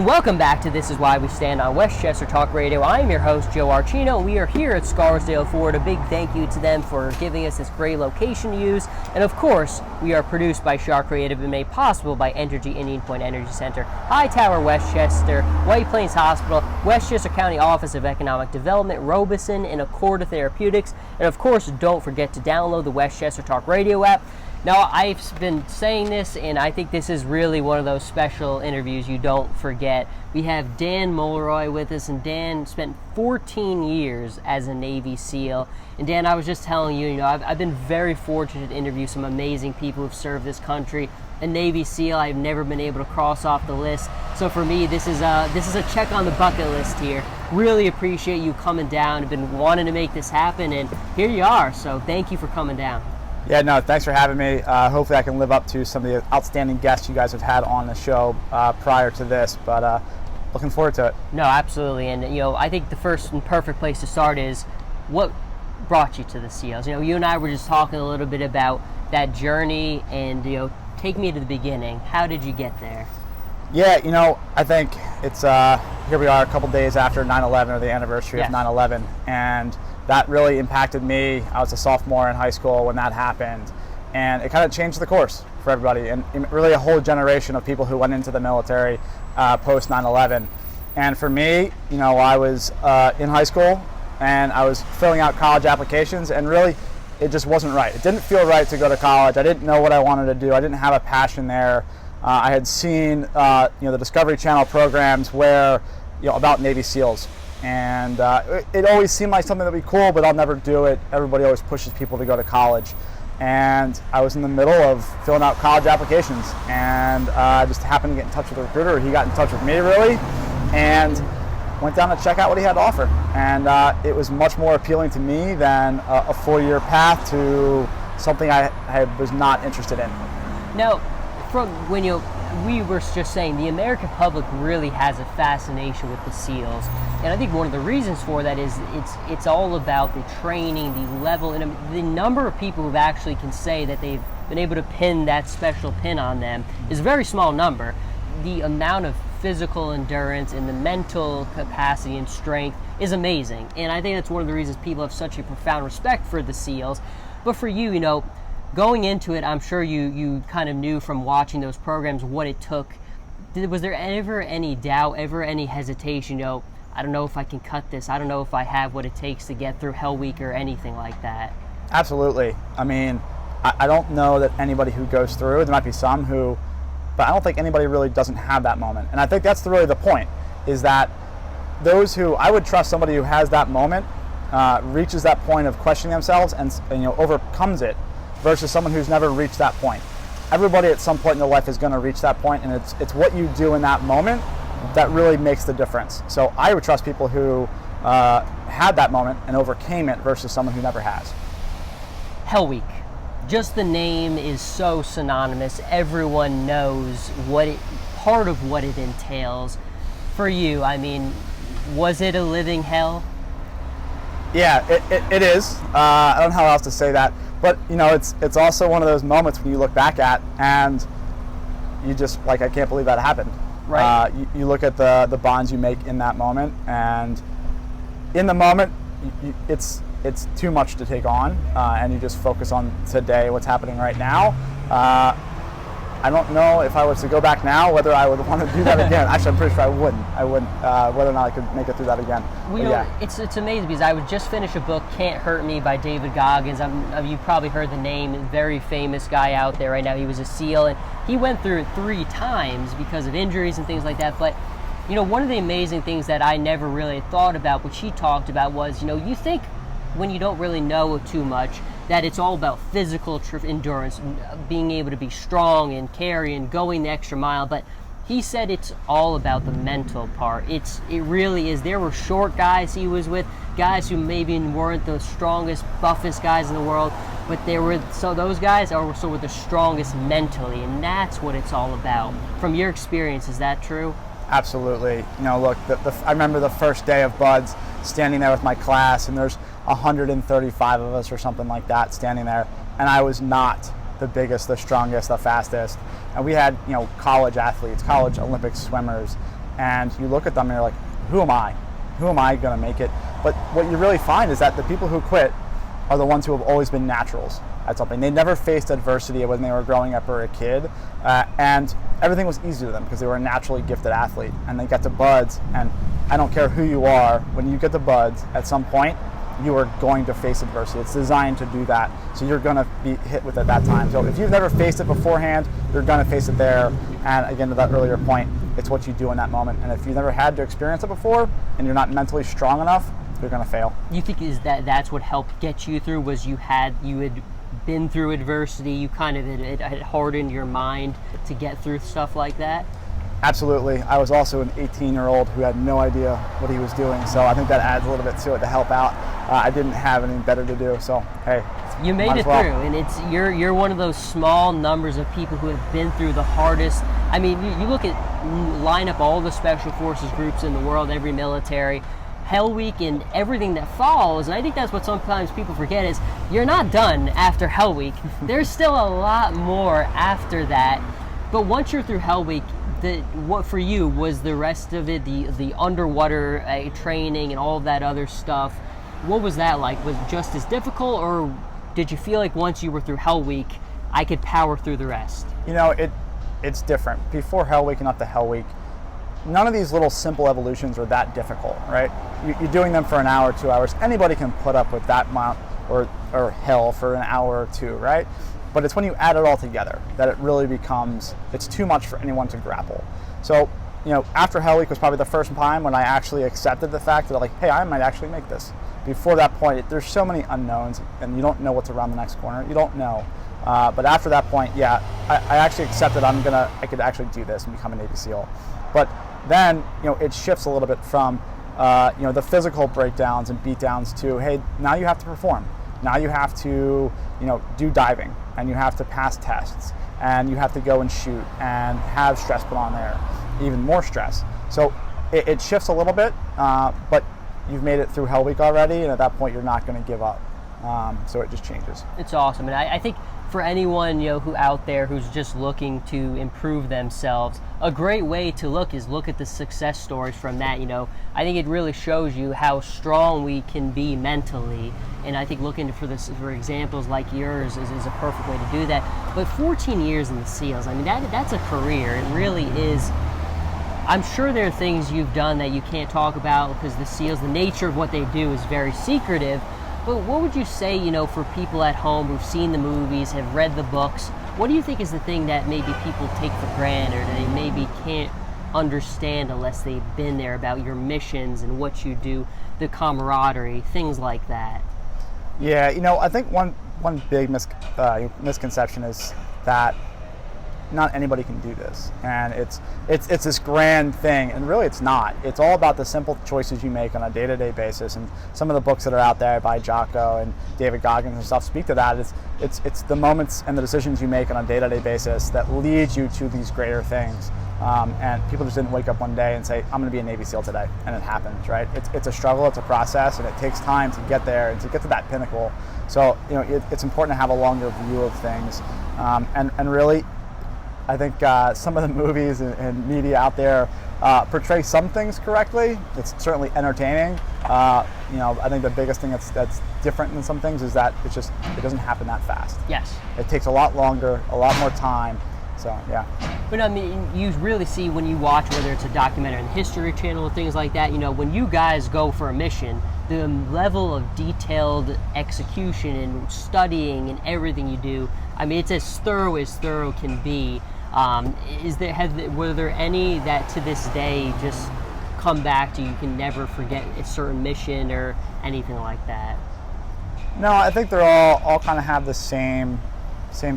Welcome back to This Is Why We Stand on Westchester Talk Radio. I'm your host, Joe Archino, and we are here at Scarsdale, Florida. Big thank you to them for giving us this great location to use. And of course, we are produced by Shark Creative and made possible by Entergy Indian Point Energy Center, Hightower, Westchester, White Plains Hospital, Westchester County Office of Economic Development, Robeson, and Accorda Therapeutics. And of course, don't forget to download the Westchester Talk Radio app. Now, I've been saying this, and I think this is really one of those special interviews you don't forget. We have Dan Mulroy with us, and Dan spent 14 years as a Navy SEAL. And Dan, I was just telling you, I've been very fortunate to interview some amazing people who've served this country. A Navy SEAL I've never been able to cross off the list. So for me, this is a check on the bucket list here. Really appreciate you coming down. I've been wanting to make this happen, and here you are. So thank you for coming down. Yeah, no, thanks for having me. Hopefully I can live up to some of the outstanding guests you guys have had on the show prior to this, but looking forward to it. No, absolutely. And, I think the first and perfect place to start is what brought you to the SEALs. You and I were just talking a little bit about that journey and, take me to the beginning. How did you get there? Yeah, I think it's, here we are a couple days after 9/11, or the anniversary of 9/11, and that really impacted me. I was a sophomore in high school when that happened, and it kind of changed the course for everybody, and really a whole generation of people who went into the military post 9/11. And for me, I was in high school, and I was filling out college applications, and really it just wasn't right. It didn't feel right to go to college. I didn't know what I wanted to do. I didn't have a passion there. I had seen the Discovery Channel programs where about Navy SEALs, and it always seemed like something that'd be cool, but I'll never do it. Everybody always pushes people to go to college, and I was in the middle of filling out college applications, and I just happened to get in touch with a recruiter. He got in touch with me, really, and went down to check out what he had to offer, and it was much more appealing to me than a 4-year path to something I was not interested in. Now, from when we were just saying, the American public really has a fascination with the SEALs, and I think one of the reasons for that is it's all about the training, the level, and the number of people who actually can say that they've been able to pin that special pin on them is a very small number. The amount of physical endurance and the mental capacity and strength is amazing, and I think that's one of the reasons people have such a profound respect for the SEALs. But for you, going into it, I'm sure you kind of knew from watching those programs what it took. Was there ever any doubt, ever any hesitation, I don't know if I can cut this, I don't know if I have what it takes to get through Hell Week or anything like that? Absolutely. I mean, I don't know that anybody who goes through, there might be some who, but I don't think anybody really doesn't have that moment. And I think that's really the point, is that those who, I would trust somebody who has that moment, reaches that point of questioning themselves and overcomes it, versus someone who's never reached that point. Everybody at some point in their life is going to reach that point, and it's what you do in that moment that really makes the difference. So I would trust people who had that moment and overcame it versus someone who never has. Hell Week. Just the name is so synonymous. Everyone knows part of what it entails. For you, I mean, was it a living hell? Yeah, it is. I don't know how else to say that. But, it's also one of those moments when you look back at and you just, I can't believe that happened. Right. You look at the bonds you make in that moment, and in the moment, it's too much to take on, and you just focus on today, what's happening right now. I don't know if I was to go back now, whether I would want to do that again. Actually, I'm pretty sure I wouldn't. Whether or not I could make it through that again. It's amazing because I would just finish a book, Can't Hurt Me, by David Goggins. You've probably heard the name, very famous guy out there right now. He was a SEAL, and he went through it 3 times because of injuries and things like that. But, one of the amazing things that I never really thought about, which he talked about, was, you think when you don't really know too much, that it's all about physical endurance, being able to be strong and carry and going the extra mile, but he said it's all about the mental part. It really is. There were short guys he was with, guys who maybe weren't the strongest, buffest guys in the world, but those guys were the strongest mentally, and that's what it's all about. From your experience, is that true? Absolutely. Look, I remember the first day of Buds, standing there with my class, and there's 135 of us or something like that standing there, and I was not the biggest, the strongest, the fastest. And we had, college athletes, college Olympic swimmers, and you look at them and you're like, who am I? Who am I going to make it? But what you really find is that the people who quit are the ones who have always been naturals at something. They never faced adversity when they were growing up or a kid, and everything was easy to them because they were a naturally gifted athlete. And they got to buds, and I don't care who you are, when you get to buds, at some point, you are going to face adversity. It's designed to do that, so you're going to be hit with it at that time. So if you've never faced it beforehand, you're going to face it there. And again, to that earlier point, it's what you do in that moment. And if you've never had to experience it before, and you're not mentally strong enough, you're going to fail. You think that's what helped get you through? Was you had been through adversity, you kind of it hardened your mind to get through stuff like that? Absolutely. I was also an 18-year-old who had no idea what he was doing, so I think that adds a little bit to it to help out. I didn't have anything better to do, so hey, you made it through, and it's you're one of those small numbers of people who have been through the hardest. I mean, you look at, line up all the special forces groups in the world, every military, Hell Week and everything that follows, and I think that's what sometimes people forget is you're not done after Hell Week. There's still a lot more after that, but once you're through Hell Week, what for you was the rest of it, the underwater training and all of that other stuff? What was that like? Was it just as difficult, or did you feel like once you were through Hell Week, I could power through the rest? You know, it's different. Before Hell Week and up to Hell Week, none of these little simple evolutions are that difficult, right? You're doing them for an hour, 2 hours. Anybody can put up with that amount or hell for an hour or two, right? But it's when you add it all together that it really becomes, it's too much for anyone to grapple. So, you know, after Hell Week was probably the first time when I actually accepted the fact that, like, hey, I might actually make this. Before that point, there's so many unknowns, and you don't know what's around the next corner. You don't know. But after that point, yeah, I actually accepted I could actually do this and become a Navy SEAL. But then, you know, it shifts a little bit from, you know, the physical breakdowns and beatdowns to, hey, now you have to perform. Now you have to, you know, do diving, and you have to pass tests, and you have to go and shoot and have stress put on there, even more stress. So it shifts a little bit, but you've made it through Hell Week already, and at that point you're not going to give up. So it just changes. It's awesome, and I think for anyone, you know, who out there who's just looking to improve themselves, a great way to look at the success stories from that. You know, I think it really shows you how strong we can be mentally, and I think looking for examples like yours is a perfect way to do that. But 14 years in the SEALs, I mean, that's a career. It really is. I'm sure there are things you've done that you can't talk about because the SEALs, the nature of what they do is very secretive. But what would you say, you know, for people at home who've seen the movies, have read the books, what do you think is the thing that maybe people take for granted or they maybe can't understand unless they've been there about your missions and what you do, the camaraderie, things like that? Yeah, you know, I think one big misconception is that not anybody can do this, and it's this grand thing, and really it's not. It's all about the simple choices you make on a day-to-day basis, and some of the books that are out there by Jocko and David Goggins and stuff speak to that. It's the moments and the decisions you make on a day-to-day basis that lead you to these greater things. And people just didn't wake up one day and say, I'm going to be a Navy SEAL today, and it happens, right? It's a struggle, it's a process, and it takes time to get there and to get to that pinnacle. So, you know, it's important to have a longer view of things, and really, I think some of the movies and media out there portray some things correctly. It's certainly entertaining. You know, I think the biggest thing that's different than some things is that it doesn't happen that fast. Yes. It takes a lot longer, a lot more time. So, yeah. But I mean, you really see when you watch, whether it's a documentary on the History Channel or things like that, you know, when you guys go for a mission, the level of detailed execution and studying and everything you do, I mean, it's as thorough can be. Were there any that to this day just come back to you can never forget a certain mission or anything like that? No, I think they're all kind of have the same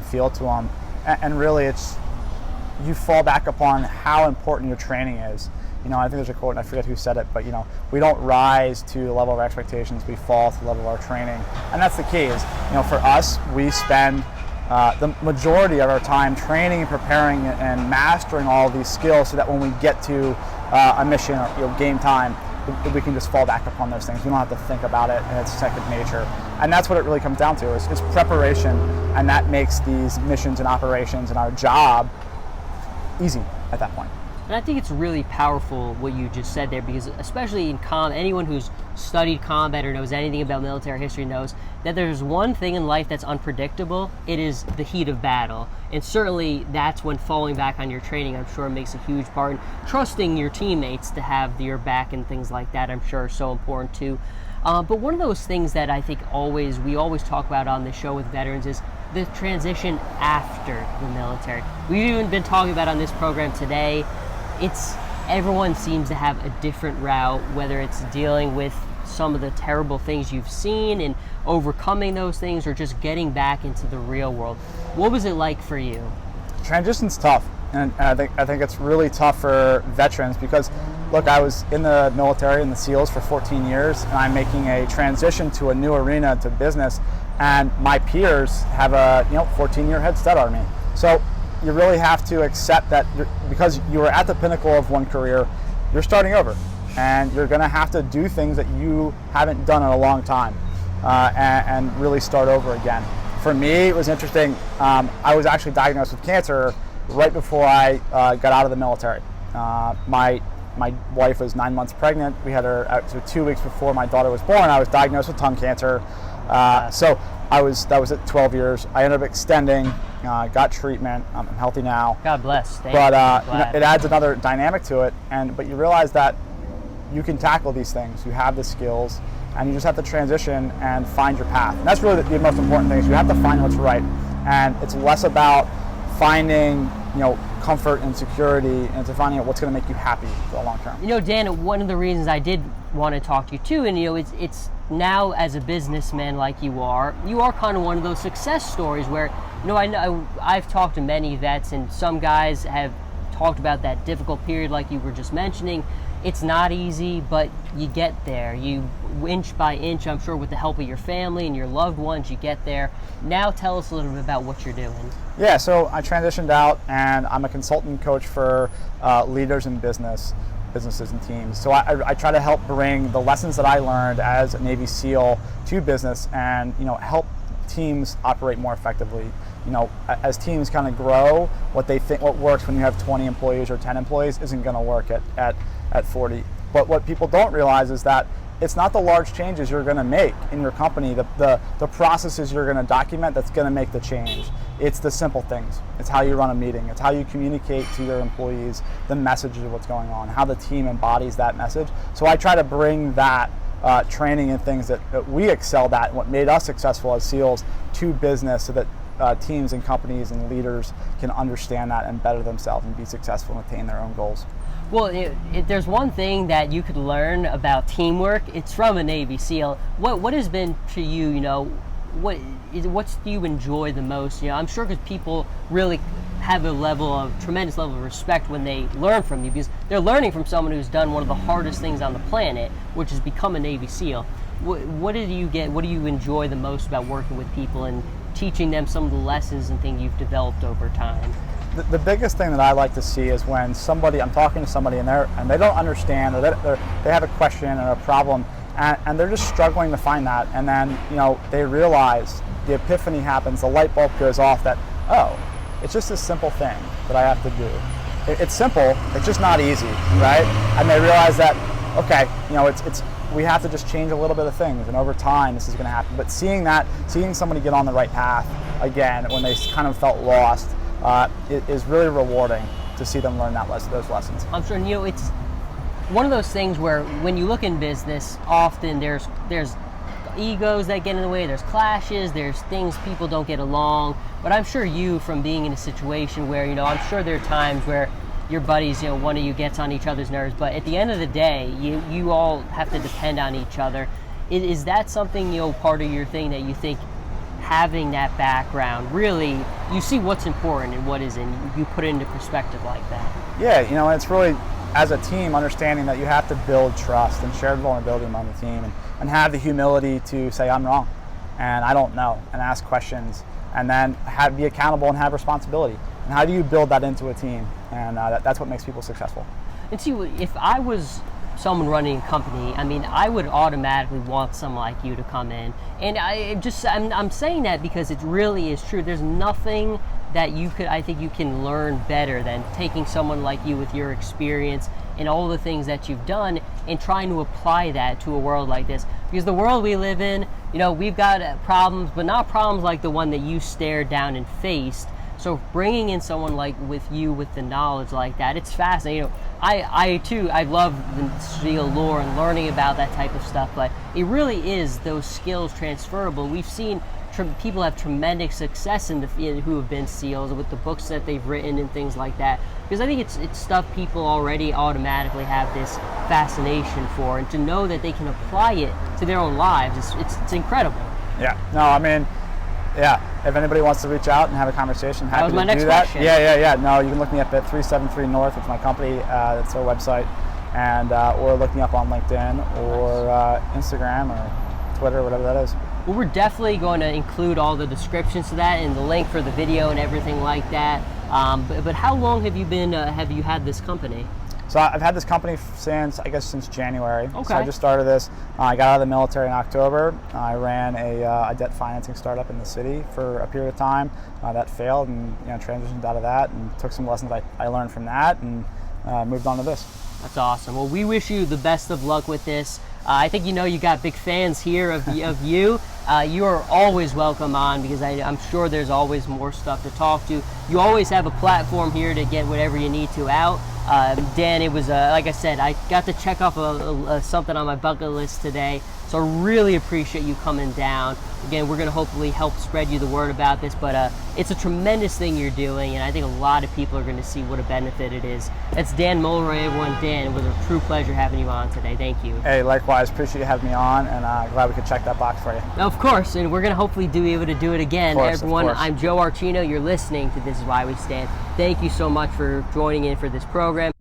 feel to them, and really it's you fall back upon how important your training is. You know, I think there's a quote, and I forget who said it, but you know, we don't rise to the level of our expectations, we fall to the level of our training, and that's the key. Is, you know, for us, we spend the majority of our time training and preparing and mastering all of these skills so that when we get to a mission or, you know, game time, we can just fall back upon those things. We don't have to think about it, and it's second nature. And that's what it really comes down to is preparation, and that makes these missions and operations and our job easy at that point. And I think it's really powerful what you just said there, because especially in anyone who's studied combat or knows anything about military history knows that there's one thing in life that's unpredictable. It is the heat of battle. And certainly that's when falling back on your training, I'm sure, makes a huge part. And trusting your teammates to have your back and things like that, I'm sure, is so important too. But one of those things that I think we always talk about on the show with veterans is the transition after the military. We've even been talking about on this program today, everyone seems to have a different route, whether it's dealing with some of the terrible things you've seen and overcoming those things, or just getting back into the real world. What was it like for you? Transition's tough, and I think it's really tough for veterans because, look, I was in the military in the SEALs for 14 years, and I'm making a transition to a new arena, to business, and my peers have a 14-year head start on me. So you really have to accept that because you were at the pinnacle of one career, you're starting over, and you're going to have to do things that you haven't done in a long time, and really start over again. For me, it was interesting. I was actually diagnosed with cancer right before I got out of the military. My wife was 9 months pregnant. We had her 2 weeks before my daughter was born. I was diagnosed with tongue cancer. So that was at 12 years. I ended up extending, got treatment. I'm healthy now. God bless. But it adds another dynamic to it. But you realize that you can tackle these things. You have the skills, and you just have to transition and find your path. And that's really the most important thing. Is you have to find what's right, and it's less about finding comfort and security, and to finding out what's going to make you happy for the long term. Dan, one of the reasons I did want to talk to you too, and it's now as a businessman like you are kind of one of those success stories where I know I've talked to many vets, and some guys have talked about that difficult period like you were just mentioning. It's not easy, but you get there. You inch by inch, I'm sure, with the help of your family and your loved ones, you get there. Now tell us a little bit about what you're doing. Yeah, so I transitioned out, and I'm a consultant coach for leaders in businesses and teams. So I try to help bring the lessons that I learned as a Navy SEAL to business, and help teams operate more effectively. As teams kind of grow, what works when you have 20 employees or 10 employees isn't going to work at 40. But what people don't realize is that it's not the large changes you're going to make in your company, the processes you're going to document that's going to make the change. It's the simple things. It's how you run a meeting. It's how you communicate to your employees the message of what's going on, how the team embodies that message. So I try to bring that training and things that we excelled at, and what made us successful as SEALs, to business, so that teams and companies and leaders can understand that and better themselves and be successful and attain their own goals. Well, there's one thing that you could learn about teamwork. It's from a Navy SEAL. What has been to you, what do you enjoy the most? I'm sure because people really have a tremendous level of respect when they learn from you, because they're learning from someone who's done one of the hardest things on the planet, which is become a Navy SEAL. What do you enjoy the most about working with people and teaching them some of the lessons and things you've developed over time? The biggest thing that I like to see is when I'm talking to somebody and they don't understand, or they have a question or a problem, and they're just struggling to find that, and then they realize, the epiphany happens, the light bulb goes off that, oh, it's just a simple thing that I have to do. It's simple, it's just not easy, right? And they realize that, okay, we have to just change a little bit of things, and over time this is going to happen. But seeing somebody get on the right path again when they kind of felt lost, it is really rewarding to see them learn those lessons. I'm sure, it's one of those things where when you look in business, often there's egos that get in the way, there's clashes, there's things people don't get along. But I'm sure you, from being in a situation where, I'm sure there are times where your buddies, one of you gets on each other's nerves, but at the end of the day, you all have to depend on each other. Is that something, part of your thing that you think, having that background, really, you see what's important and what isn't, you put it into perspective like that? Yeah, it's really, as a team, understanding that you have to build trust and shared vulnerability among the team, and have the humility to say, I'm wrong, and I don't know, and ask questions, and then be accountable and have responsibility. And how do you build that into a team? And that's what makes people successful. And see, if I was someone running a company, I mean, I would automatically want someone like you to come in. And I'm saying that because it really is true. There's nothing that I think you can learn better than taking someone like you with your experience and all the things that you've done and trying to apply that to a world like this. Because the world we live in, we've got problems, but not problems like the one that you stared down and faced. So bringing in someone like with the knowledge like that, it's fascinating. I love the SEAL lore and learning about that type of stuff, but it really is those skills transferable. We've seen people have tremendous success who have been SEALs with the books that they've written and things like that. Because I think it's stuff people already automatically have this fascination for, and to know that they can apply it to their own lives, it's incredible. Yeah. No, I mean, yeah. If anybody wants to reach out and have a conversation, happy to do that. That was my next question. Yeah. No, you can look me up at 373 North, which is my company. That's our website, and or look me up on LinkedIn or Instagram or Twitter, whatever that is. Well, we're definitely going to include all the descriptions to that and the link for the video and everything like that. But how long have you had this company? So I've had this company since January. Okay. So I just started this. I got out of the military in October. I ran a debt financing startup in the city for a period of time. That failed, and transitioned out of that and took some lessons I learned from that, and moved on to this. That's awesome. Well, we wish you the best of luck with this. I think you got big fans here of you. You are always welcome on, because I'm sure there's always more stuff to talk to. You always have a platform here to get whatever you need to out. Dan, it was like I said, I got to check off something on my bucket list today, so I really appreciate you coming down. Again, we're going to hopefully help spread you the word about this, but it's a tremendous thing you're doing, and I think a lot of people are going to see what a benefit it is. That's Dan Mulroy, everyone. Dan, it was a true pleasure having you on today. Thank you. Hey, likewise. Appreciate you having me on, and glad we could check that box for you. Of course, and we're going to hopefully be able to do it again. Everyone, I'm Joe Archino. You're listening to This Is Why We Stand. Thank you so much for joining in for this program.